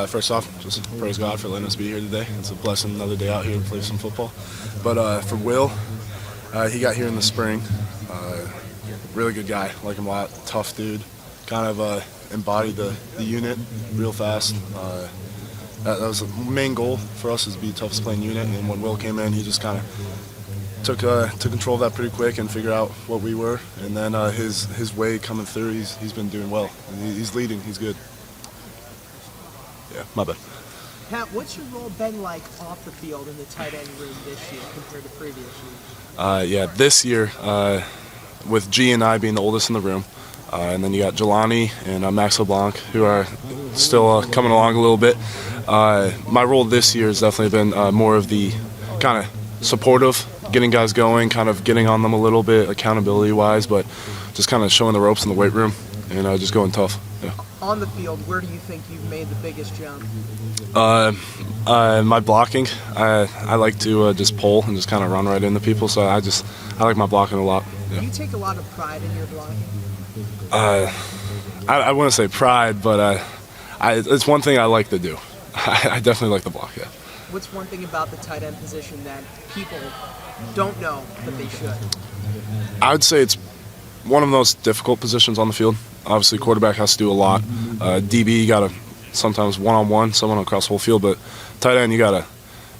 First off, just praise God for letting us be here today. It's a blessing, another day out here to play some football. But for Will, he got here in the spring. Really good guy, like him a lot. Tough dude. Kind of embodied the unit real fast. That was the main goal for us, is to be the toughest playing unit. And when Will came in, he just kind of took control of that pretty quick and figured out what we were. And then his way coming through, he's been doing well. He's leading. He's good. Yeah, my bad. Pat, what's your role been like off the field in the tight end room this year compared to previous years? Yeah, this year, with G and I being the oldest in the room, and then you got Galani and Max LeBlanc, who are still coming along a little bit. My role this year has definitely been more of the kind of supportive, getting guys going, kind of getting on them a little bit accountability-wise, but just kind of showing the ropes in the weight room and just going tough. Yeah. On the field, where do you think you've made the biggest jump? My blocking, I like to just pull and just kind of run right into people, so I like my blocking a lot. Yeah. Do you take a lot of pride in your blocking? I wouldn't say pride, but it's one thing I like to do. I definitely like to block, yeah. What's one thing about the tight end position that people don't know that they should? I would say it's one of the most difficult positions on the field. Obviously, quarterback has to do a lot. DB, you got to sometimes one-on-one, someone across the whole field, but tight end, you got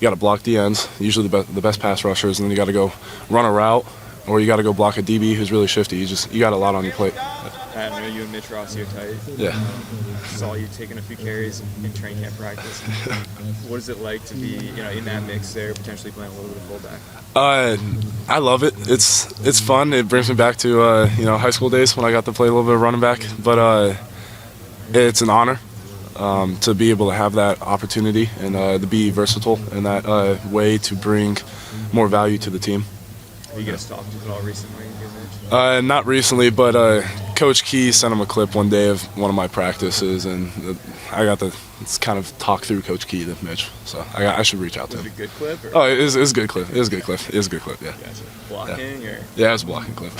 to block the ends, usually the best pass rushers, and then you got to go run a route, or you got to go block a DB who's really shifty. You got a lot on your plate. I know you and Mitch Rossi are tight. Yeah. Saw you taking a few carries in training camp practice. What is it like to be, in that mix there, potentially playing a little bit of fullback? I love it. It's fun. It brings me back to high school days when I got to play a little bit of running back. But it's an honor to be able to have that opportunity and to be versatile in that way to bring more value to the team. Have you guys talked at all recently? Not recently, but Coach Key sent him a clip one day of one of my practices, and I got to kind of talk through Coach Key to Mitch. So I should reach out to him. Was it a good clip? Or? Oh, it was a good clip. It was a good clip. It was a good clip, yeah. Gotcha. Blocking? Yeah. Or? Yeah, it was a blocking clip.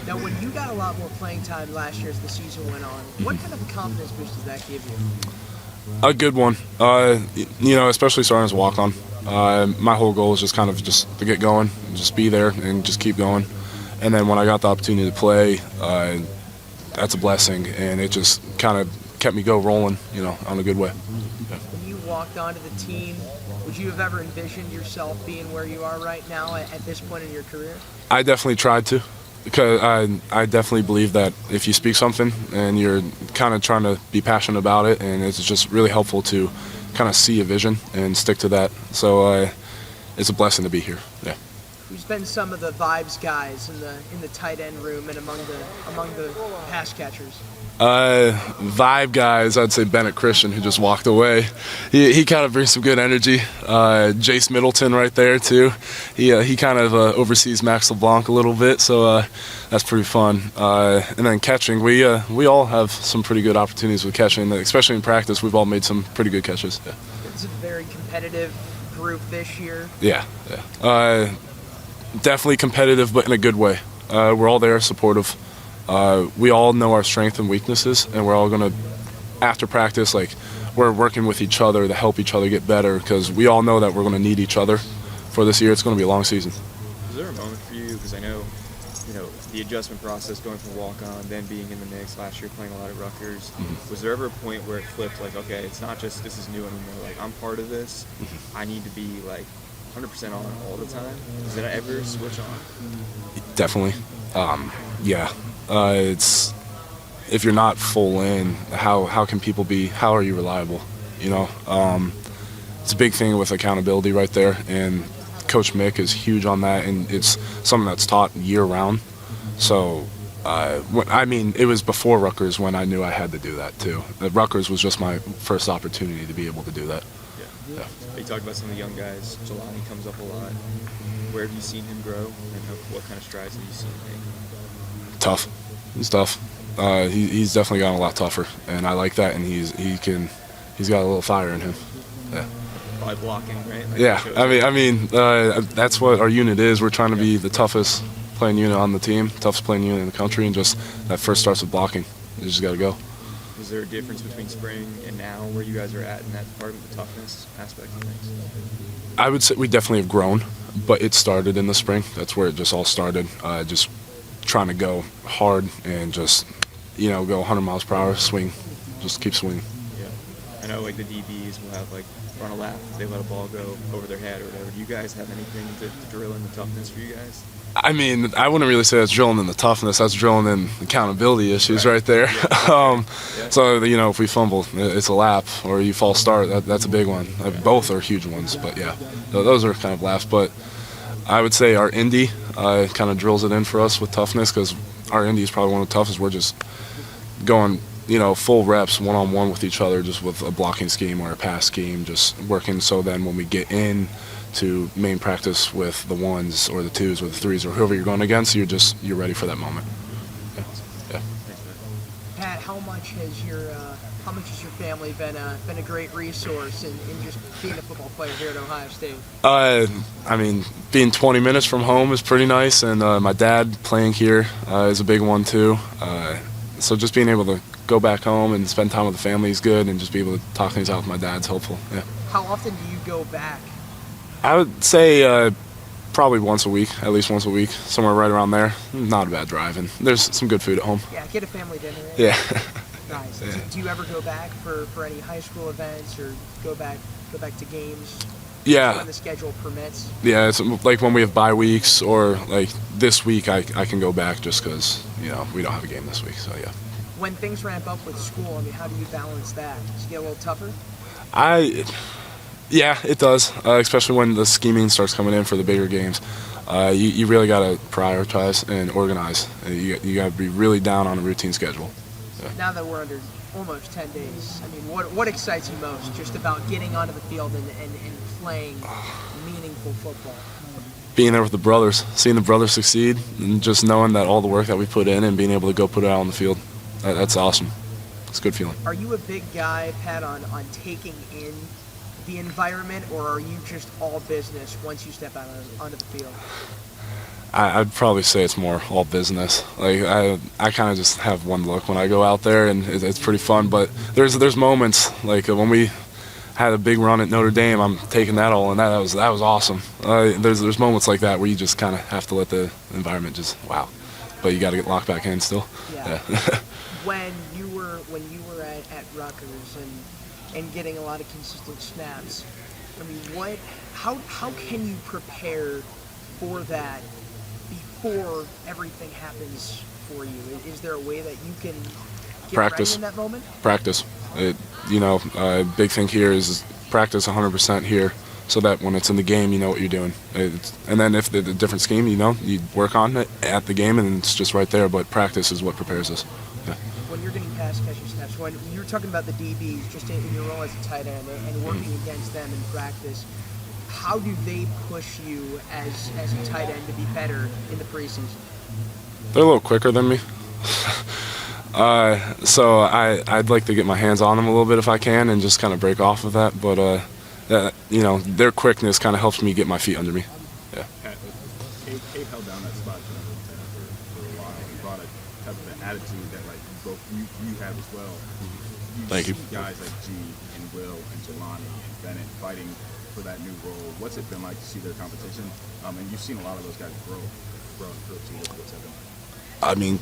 Now, when you got a lot more playing time last year as the season went on, what kind of a confidence boost does that give you? A good one. Especially starting as a walk-on. My whole goal is just to get going, just be there, and just keep going. And then when I got the opportunity to play, that's a blessing, and it just kind of kept me rolling, on a good way. Yeah. When you walked onto the team, would you have ever envisioned yourself being where you are right now at this point in your career? I definitely tried to, because I definitely believe that if you speak something and you're kind of trying to be passionate about it, and it's just really helpful to kind of see a vision and stick to that. So it's a blessing to be here. Yeah. Who's been some of the vibes guys in the tight end room and among the pass catchers? Vibe guys, I'd say Bennett Christian, who just walked away. He kind of brings some good energy. Jace Middleton right there too. He kind of oversees Max LeBlanc a little bit, so that's pretty fun. And then catching, we all have some pretty good opportunities with catching, especially in practice. We've all made some pretty good catches. Yeah. It's a very competitive group this year. Yeah. Definitely competitive, but in a good way. We're all there, supportive. We all know our strengths and weaknesses, and we're all going to, after practice, we're working with each other to help each other get better, because we all know that we're going to need each other for this year. It's going to be a long season. Was there a moment for you, because I know, the adjustment process going from walk-on, then being in the mix last year, playing a lot of Ruckers, was there ever a point where it flipped, okay, it's not just this is new anymore, I'm part of this, I need to be 100% on all the time? Does it ever switch on? Definitely. Yeah. It's, if you're not full in, how can people be? How are you reliable? It's a big thing with accountability right there, and Coach Mick is huge on that, and it's something that's taught year round. So, it was before Ruckers when I knew I had to do that too. Ruckers was just my first opportunity to be able to do that. Yeah. You talked about some of the young guys. Galani comes up a lot. Where have you seen him grow, and what kind of strides have you seen him make? Tough. He's tough. He's definitely gotten a lot tougher, and I like that. And he's got a little fire in him. Yeah. By blocking, right? Yeah. That's what our unit is. We're trying to be the toughest playing unit on the team, toughest playing unit in the country, and just that first starts with blocking. You just got to go. Was there a difference between spring and now where you guys are at in that department, the toughness aspect of things? I would say we definitely have grown, but it started in the spring. That's where it just all started. Just trying to go hard and just, go 100 miles per hour, swing, just keep swinging. Yeah. I know like the DBs will have like run a lap, they let a ball go over their head or whatever. Do you guys have anything to drill in the toughness for you guys? I mean, I wouldn't really say that's drilling in the toughness. That's drilling in accountability issues right there. Yeah. So, if we fumble, it's a lap, or you false start, that's a big one. Both are huge ones, but yeah, those are kind of laps. But I would say our Indy kind of drills it in for us with toughness, because our Indy is probably one of the toughest. We're just going, full reps one-on-one with each other, just with a blocking scheme or a pass scheme, just working. So then when we get in to main practice with the ones or the twos or the threes or whoever you're going against, you're ready for that moment. Yeah. Pat, how much has your family been a great resource in just being a football player here at Ohio State? I mean, being 20 minutes from home is pretty nice, and my dad playing here is a big one too. So just being able to go back home and spend time with the family is good, and just be able to talk things out with my dad's helpful. Yeah. How often do you go back? I would say probably once a week, at least once a week, somewhere right around there. Not a bad drive, and there's some good food at home. Yeah, get a family dinner. Right? Yeah. Nice. Yeah. Do you ever go back for any high school events or go back to games? Yeah. When the schedule permits. Yeah, it's like when we have bye weeks, or like this week, I can go back just because we don't have a game this week. So yeah. When things ramp up with school, how do you balance that? Does it get a little tougher? Yeah, it does, especially when the scheming starts coming in for the bigger games. You really got to prioritize and organize. You got to be really down on a routine schedule. Yeah. Now that we're under almost 10 days, what excites you most just about getting onto the field and playing meaningful football? Being there with the brothers, seeing the brothers succeed, and just knowing that all the work that we put in and being able to go put it out on the field, that's awesome. It's a good feeling. Are you a big guy, Pat, on taking in the environment, or are you just all business once you step out onto the field? I'd probably say it's more all business. Like I kind of just have one look when I go out there, and it's pretty fun. But there's moments like when we had a big run at Notre Dame, I'm taking that all, and that was awesome. There's moments like that where you just kind of have to let the environment just wow, but you got to get locked back in still. Yeah. When you were at Ruckers and getting a lot of consistent snaps, how can you prepare for that before everything happens for you? Is there a way that you can get Practice. ready in that moment? Practice. Big thing here is practice 100% here, so that when it's in the game, you know what you're doing. And then if the different scheme, you work on it at the game, and it's just right there. But practice is what prepares us. Yeah. When you're getting pass catching snaps, when you were talking about the DBs, just in your role as a tight end and working against them in practice, how do they push you as a tight end to be better in the preseason? They're a little quicker than me. So I'd like to get my hands on them a little bit if I can and just kind of break off of that. But, their quickness kind of helps me get my feet under me. Yeah. Cade held down that spot for a while. He brought a type of an attitude that you have as well. Thank you. See guys like G and Will and Galani and Bennett fighting for that new role. What's it been like to see their competition? And you've seen a lot of those guys grow too. What's that been like? I mean,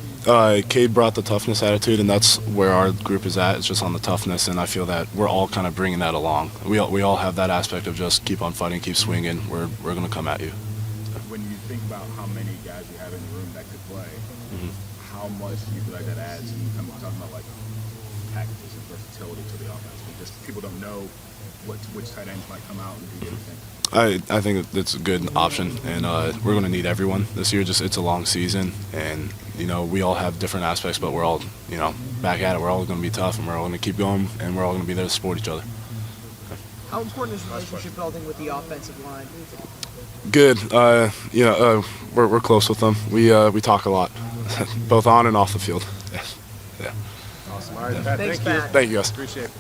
Cade brought the toughness attitude, and that's where our group is at. It's just on the toughness, and I feel that we're all kind of bringing that along. We all have that aspect of just keep on fighting, keep swinging. We're going to come at you. When you think about how many guys you have in the room that could play, how much do you feel like that adds? And I'm talking about like packages and versatility to the offense. Just people don't know which tight ends might come out and do anything. I think it's a good option, and we're going to need everyone this year. It's a long season, and we all have different aspects, but we're all back at it. We're all going to be tough, and we're all going to keep going, and we're all going to be there to support each other. How important is relationship building with the offensive line? Good. We're close with them. We talk a lot, both on and off the field. Yeah. Awesome. All right, Pat, Thanks, thank you. Pat. Thank you, guys. Appreciate it.